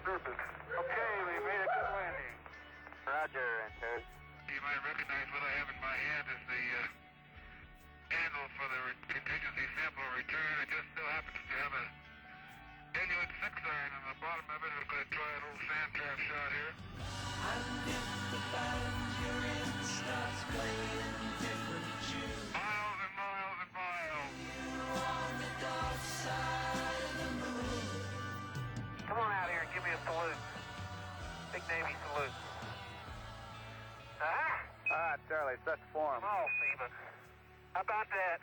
surface. Okay, we made a good landing. Roger, enter. You might recognize what I have in my hand as the handle for the contingency sample return. It just so happens to have a genuine 6 iron on the bottom of it. We're going to try a little sand trap shot here. And if the band you're in starts playing different tunes, Miles and miles and miles. you're on the dark side of the moon. Come on out here and give me a salute. Big Navy salute. Charlie, set form. Oh, Steven. How about that?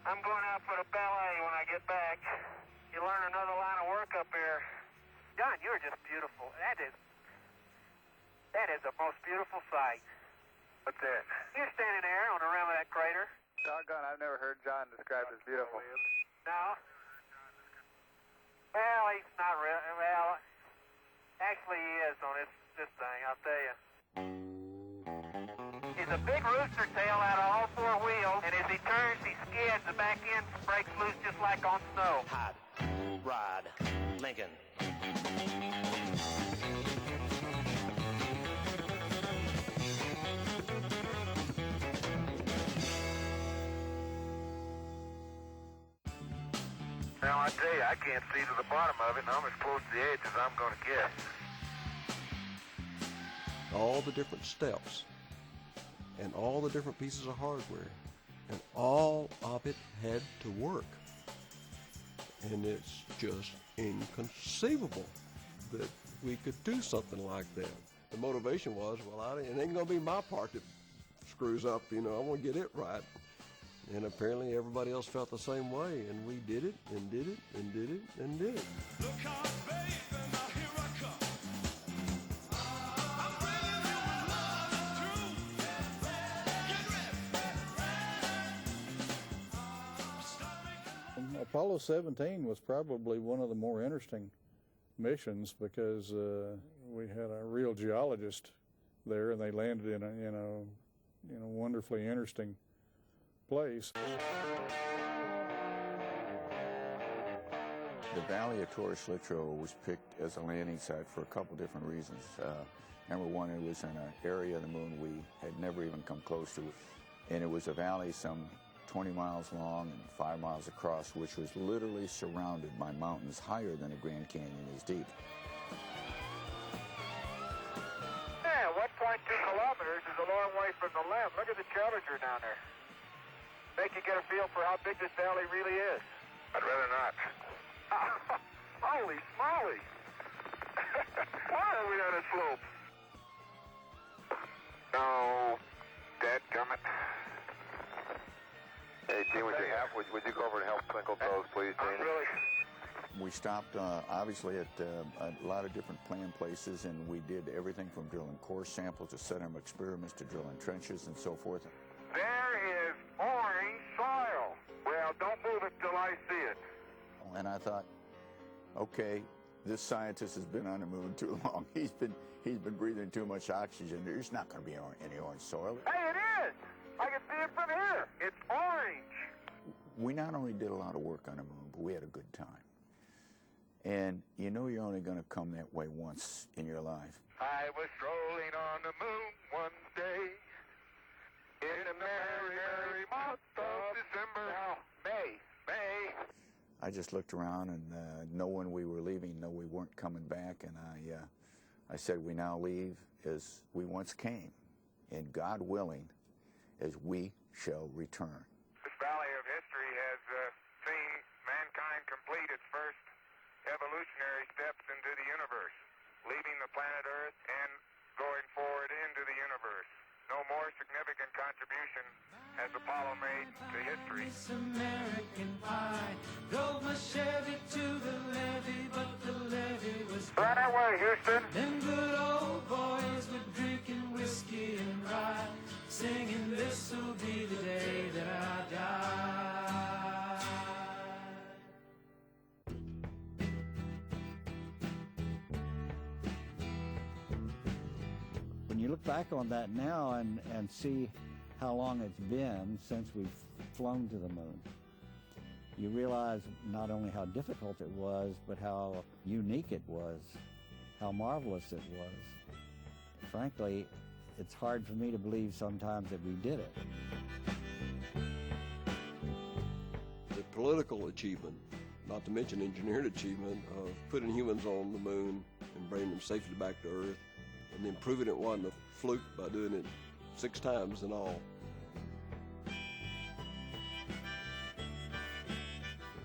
I'm going out for the ballet when I get back. You learn another line of work up here. John, you're just beautiful. That is the most beautiful sight. What's that? You're standing there on the rim of that crater. Doggone, I've never heard John described as beautiful. No? Well, he's not real. Well, actually he is on this thing, I'll tell you. He's a big rooster tail out of all 4 wheels, and as he turns, he skids, the back end breaks loose just like on snow. Hot Rod Lincoln. Now, I tell you, I can't see to the bottom of it, and I'm as close to the edge as I'm going to get. All the different steps and all the different pieces of hardware, and all of it had to work. And it's just inconceivable that we could do something like that. The motivation was, well, it ain't going to be my part that screws up, I want to get it right. And apparently everybody else felt the same way, and we did it, and did it, and did it, and did it. Look out, baby, now here I come. I'm bringing you with love and truth. Get ready. Apollo 17 was probably one of the more interesting missions because we had a real geologist there, and they landed in a wonderfully interesting place. The Valley of Torres Littrow was picked as a landing site for a couple different reasons. Number one, it was in an area of the moon we had never even come close to, and it was a valley some 20 miles long and 5 miles across, which was literally surrounded by mountains higher than the Grand Canyon is deep. Yeah, 1.2 kilometers is a long way from the limb. Look at the Challenger down there. Make you get a feel for how big this valley really is. I'd rather not. Holy smoly! Why are we on a slope? No, dadgummit. Hey, Gene, would you go over and help twinkle toes, please, Gene? Really? We stopped, obviously, at a lot of different planned places, and we did everything from drilling core samples to setting up experiments to drilling trenches and so forth. There is orange soil. Well, don't move it till I see it. And I thought, okay, this scientist has been on the moon too long. He's been breathing too much oxygen. There's not going to be any orange soil. Hey, it is! I can see it from here. It's orange. We not only did a lot of work on the moon, but we had a good time. And you know you're only going to come that way once in your life. I was strolling on the moon one day in the merry, merry month of December. Now, May. I just looked around and knowing we were leaving, no, we weren't coming back, and I said we now leave as we once came, and God willing, as we shall return. This valley of history has seen mankind complete its first evolutionary steps into the universe, leaving the planet Earth and going forward into the universe. No more significant contribution has Apollo made to history. This American pie drove my Chevy to the levee, but the levee was Right away, Houston. them good old boys were drinking whiskey and rye, singing this'll be the day that I die. When you look back on that now and see how long it's been since we've flown to the moon, you realize not only how difficult it was, but how unique it was, how marvelous it was. Frankly, it's hard for me to believe sometimes that we did it. The political achievement, not to mention engineering achievement, of putting humans on the moon and bringing them safely back to Earth, and then proving it wasn't a fluke by doing it 6 times in all.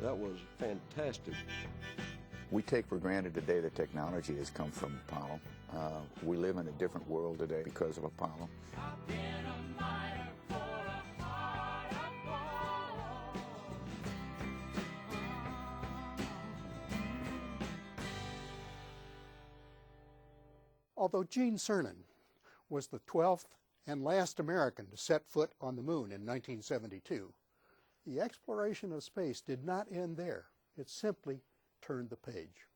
That was fantastic. We take for granted today that technology has come from Apollo. We live in a different world today because of Apollo. Although Gene Cernan was the 12th and last American to set foot on the moon in 1972, the exploration of space did not end there. It simply turned the page.